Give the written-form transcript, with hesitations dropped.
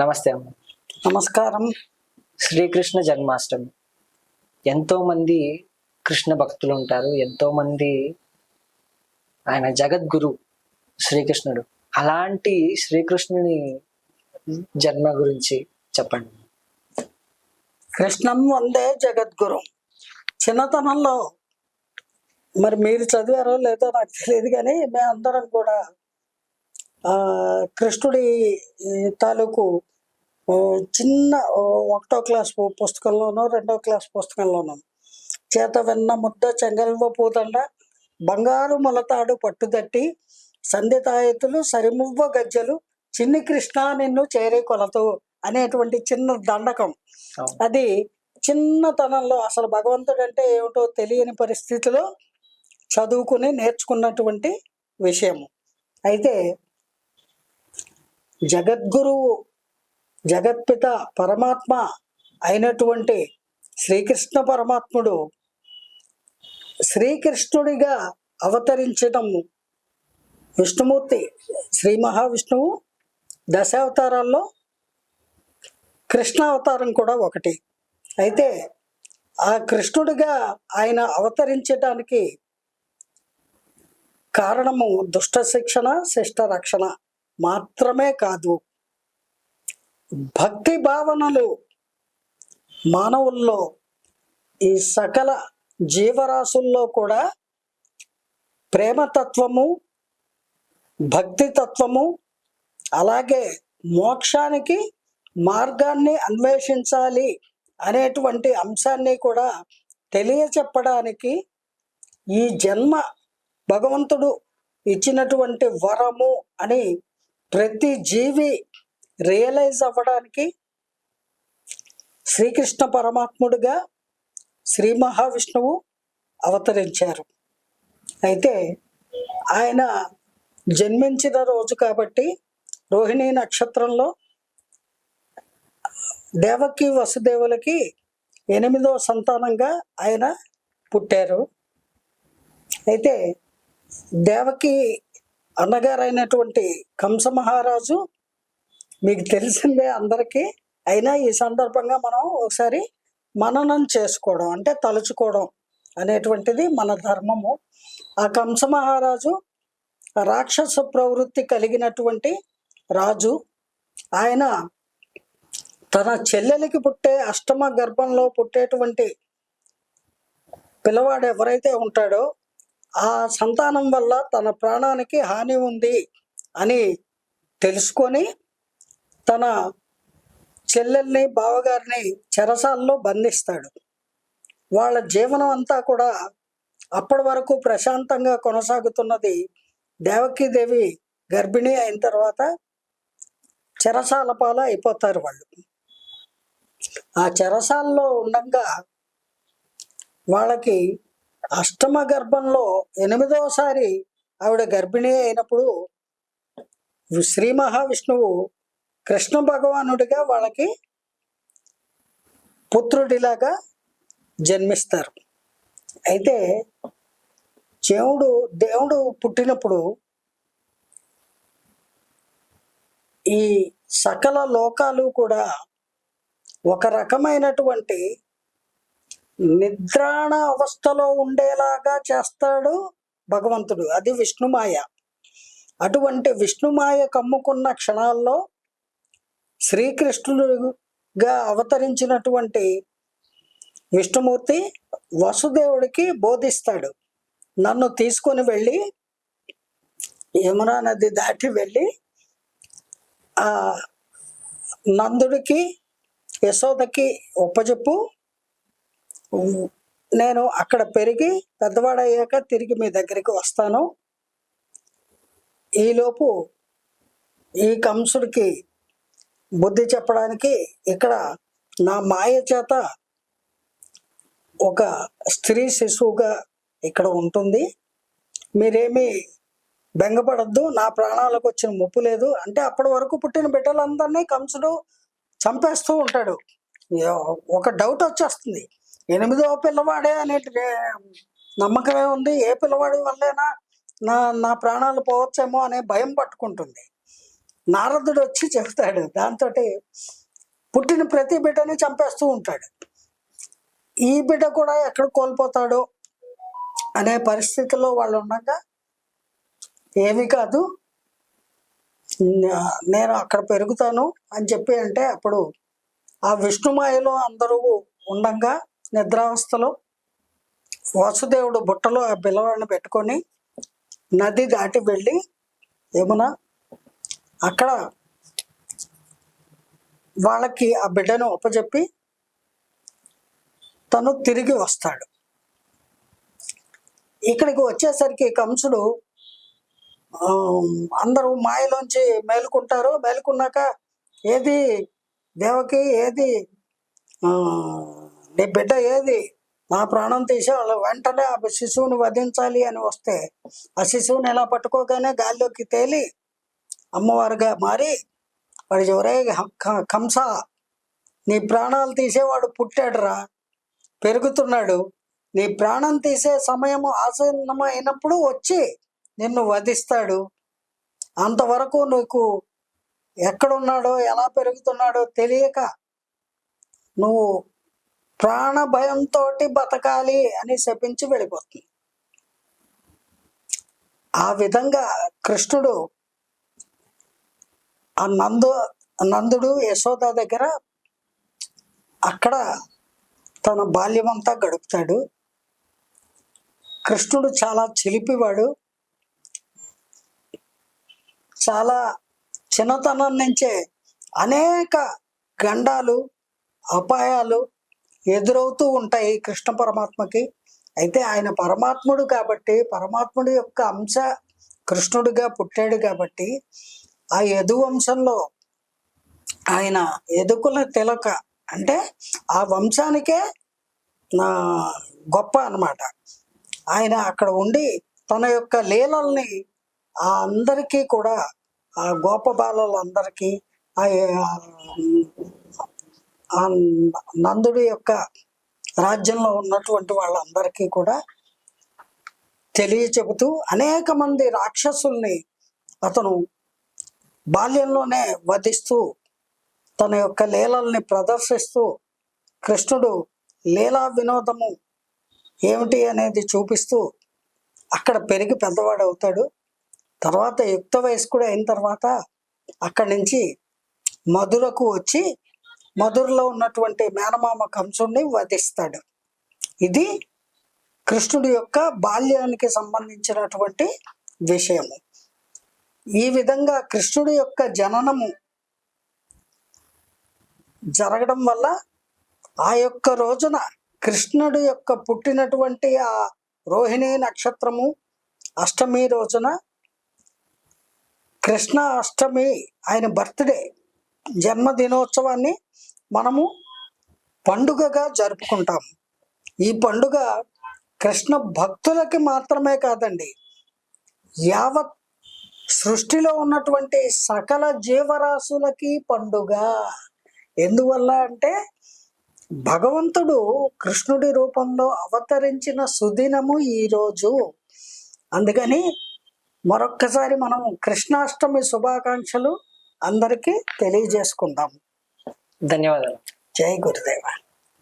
నమస్తే అమ్మ. నమస్కారం. శ్రీకృష్ణ జన్మాష్టమి. ఎంతో మంది కృష్ణ భక్తులు ఉంటారు. ఎంతో మంది ఆయన జగద్గురు శ్రీకృష్ణుడు. అలాంటి శ్రీకృష్ణుని జన్మ గురించి చెప్పండి. కృష్ణం వందే జగద్గురు. చిన్నతనంలో మరి మీరు చదివారో లేదో నాకు తెలియదు, కానీ మేమందరం కూడా కృష్ణుడి తాలూకు చిన్న 1వ క్లాస్ పుస్తకంలోనో 2వ క్లాస్ పుస్తకంలోనో చేత వెన్న ముద్ద చెంగల్వ పూదండ బంగారు మొలతాడు పట్టుదట్టి సంధితాయతులు సరిమువ్వ గజ్జలు చిన్ని కృష్ణ నిన్ను చేరే కొలతు అనేటువంటి చిన్న దండకం. అది చిన్నతనంలో అసలు భగవంతుడు అంటే ఏమిటో తెలియని పరిస్థితిలో చదువుకుని నేర్చుకున్నటువంటి విషయము. అయితే జగద్గురువు జగత్పిత పరమాత్మ అయినటువంటి శ్రీకృష్ణ పరమాత్ముడు శ్రీకృష్ణుడిగా అవతరించడం, విష్ణుమూర్తి శ్రీ మహావిష్ణువు దశావతారాల్లో కృష్ణ అవతారం కూడా ఒకటి. అయితే ఆ కృష్ణుడిగా ఆయన అవతరించడానికి కారణము దుష్ట శిక్షణ శిష్ట రక్షణ మాత్రమే కాదు, భక్తి భావనలు మానవుల్లో ఈ సకల జీవరాశుల్లో కూడా ప్రేమతత్వము భక్తి తత్వము అలాగే మోక్షానికి మార్గాన్ని అన్వేషించాలి అనేటువంటి అంశాన్ని కూడా తెలియచెప్పడానికి ఈ జన్మ భగవంతుడు ఇచ్చినటువంటి వరము అని ప్రతి జీవి రియలైజ్ అవ్వడానికి శ్రీకృష్ణ పరమాత్ముడిగా శ్రీ మహావిష్ణువు అవతరించారు. అయితే ఆయన జన్మించిన రోజు కాబట్టి రోహిణీ నక్షత్రంలో దేవకి వసుదేవులకి 8వ సంతానంగా ఆయన పుట్టారు. అయితే దేవకి అన్నగారైనటువంటి కంస మహారాజు మీకు తెలిసిందే అందరికీ. అయినా ఈ సందర్భంగా మనం ఒకసారి మననం చేసుకోవడం అంటే తలుచుకోవడం అనేటువంటిది మన ధర్మము. ఆ కంస మహారాజు రాక్షస ప్రవృత్తి కలిగినటువంటి రాజు. ఆయన తన చెల్లెలికి పుట్టే అష్టమ గర్భంలో పుట్టేటువంటి పిల్లవాడు ఎవరైతే ఉంటాడో ఆ సంతానం వల్ల తన ప్రాణానికి హాని ఉంది అని తెలుసుకొని తన చెల్లెల్ని బావగారిని చెరసాల్లో బంధిస్తాడు. వాళ్ళ జీవనం అంతా కూడా అప్పటి వరకు ప్రశాంతంగా కొనసాగుతున్నది. దేవకీదేవి గర్భిణీ అయిన తర్వాత చెరసాల పాల అయిపోతారు వాళ్ళు. ఆ చెరసాల్లో ఉండగా వాళ్ళకి అష్టమ గర్భంలో 8వసారి ఆవిడ గర్భిణీ అయినప్పుడు శ్రీ మహావిష్ణువు కృష్ణ భగవానుడిగా వాళ్ళకి పుత్రుడిలాగా జన్మిస్తారు. అయితే దేవుడు పుట్టినప్పుడు ఈ సకల లోకాలు కూడా ఒక రకమైనటువంటి నిద్రాణ అవస్థలో ఉండేలాగా చేస్తాడు భగవంతుడు. అది విష్ణుమాయ. అటువంటి విష్ణుమాయ కమ్ముకున్న క్షణాల్లో శ్రీకృష్ణుడుగా అవతరించినటువంటి విష్ణుమూర్తి వసుదేవుడికి బోధిస్తాడు. నన్ను తీసుకొని వెళ్ళి యమునా నది దాటి వెళ్ళి ఆ నందుడికి యశోదకి ఒప్పజెప్పు, నేను అక్కడ పెరిగి పెద్దవాడయ్యాక తిరిగి మీ దగ్గరికి వస్తాను. ఈలోపు ఈ కంసుడికి బుద్ధి చెప్పడానికి ఇక్కడ నా మాయ చేత ఒక స్త్రీ శిశువుగా ఇక్కడ ఉంటుంది, మీరేమీ బెంగపడద్దు, నా ప్రాణాలకు వచ్చిన ముప్పు లేదు అంటే అప్పటి వరకు పుట్టిన బిడ్డలందరినీ కంసుడు చంపేస్తూ ఉంటాడు. ఒక డౌట్ వచ్చేస్తుంది, 8వ పిల్లవాడే అనే నమ్మకమే ఉంది, ఏ పిల్లవాడి వల్లేనా నా ప్రాణాలు పోవచ్చేమో అనే భయం పట్టుకుంటుంది. నారదుడు వచ్చి చెబుతాడు. దాంతో పుట్టిన ప్రతి బిడ్డని చంపేస్తూ ఉంటాడు. ఈ బిడ్డ కూడా ఎక్కడ కోల్పోతాడో అనే పరిస్థితిలో వాళ్ళు ఉండగా, ఏమీ కాదు, నేను అక్కడ పెరుగుతాను అని చెప్పి అంటే, అప్పుడు ఆ విష్ణుమాయలో అందరూ ఉండంగా నిద్రావస్థలో వాసుదేవుడు బుట్టలో ఆ పిల్లవాడిని పెట్టుకొని నది దాటి వెళ్ళి యమున అక్కడ వాళ్ళకి ఆ బిడ్డను ఒప్పజెప్పి తను తిరిగి వస్తాడు. ఇక్కడికి వచ్చేసరికి కంసుడు అందరూ మాయలోంచి మేలుకుంటారు. మేలుకున్నాక, ఏది దేవకి, ఏది నీ బిడ్డ ఏది, నా ప్రాణం తీసి వాళ్ళు వెంటనే ఆ శిశువుని వధించాలి అని వస్తే, ఆ శిశువుని ఎలా పట్టుకోగానే గాల్లోకి తేలి అమ్మవారుగా మారి వాడి ఎవరే కంస, నీ ప్రాణాలు తీసేవాడు పుట్టాడురా, పెరుగుతున్నాడు, నీ ప్రాణం తీసే సమయం ఆసన్నమైనప్పుడు వచ్చి నిన్ను వధిస్తాడు. అంతవరకు నీకు ఎక్కడున్నాడో ఎలా పెరుగుతున్నాడో తెలియక నువ్వు ప్రాణ భయంతో బతకాలి అని శపించి వెళ్ళిపోతుంది. ఆ విధంగా కృష్ణుడు ఆ నందుడు యశోద దగ్గర అక్కడ తన బాల్యమంతా గడుపుతాడు. కృష్ణుడు చాలా చిలిపివాడు. చాలా చిన్నతనం నుంచే అనేక గండాలు, అపాయాలు ఎదురవుతూ ఉంటాయి కృష్ణ పరమాత్మకి. అయితే ఆయన పరమాత్ముడు కాబట్టి, పరమాత్ముడి యొక్క అంశ కృష్ణుడిగా పుట్టాడు కాబట్టి, ఆ యదు వంశంలో ఆయన యదుకుల తిలక అంటే ఆ వంశానికే గొప్ప అన్నమాట. ఆయన అక్కడ ఉండి తన యొక్క లీలల్ని ఆ అందరికీ కూడా, ఆ గోప బాలలందరికీ, ఆ నందుడి యొక్క రాజ్యంలో ఉన్నటువంటి వాళ్ళందరికీ కూడా తెలియచెబుతూ అనేక మంది రాక్షసుల్ని అతను బాల్యంలోనే వధిస్తూ తన యొక్క లీలల్ని ప్రదర్శిస్తూ, కృష్ణుడు లీలా వినోదము ఏమిటి అనేది చూపిస్తూ అక్కడ పెరిగి పెద్దవాడు అవుతాడు. తర్వాత యుక్త వయస్కుడు అయిన తర్వాత అక్కడి నుంచి మధురకు వచ్చి మధురలో ఉన్నటువంటి మేనమామ కంసుడిని వధిస్తాడు. ఇది కృష్ణుడి యొక్క బాల్యానికి సంబంధించినటువంటి విషయము. ఈ విధంగా కృష్ణుడి యొక్క జననము జరగడం వల్ల ఆ యొక్క రోజున కృష్ణుడి యొక్క పుట్టినటువంటి ఆ రోహిణి నక్షత్రము అష్టమి రోజున, కృష్ణ అష్టమి, ఆయన బర్త్డే జన్మదినోత్సవాన్ని మనము పండుగగా జరుపుకుంటాము. ఈ పండుగ కృష్ణ భక్తులకి మాత్రమే కాదండి, యావత్ సృష్టిలో ఉన్నటువంటి సకల జీవరాశులకి పండుగ. ఎందువల్ల అంటే భగవంతుడు కృష్ణుడి రూపంలో అవతరించిన సుదినము ఈరోజు. అందుకని మరొక్కసారి మనం కృష్ణాష్టమి శుభాకాంక్షలు అందరికీ తెలియజేసుకుందాం. ధన్యవాదాలు. జై గురుదేవ.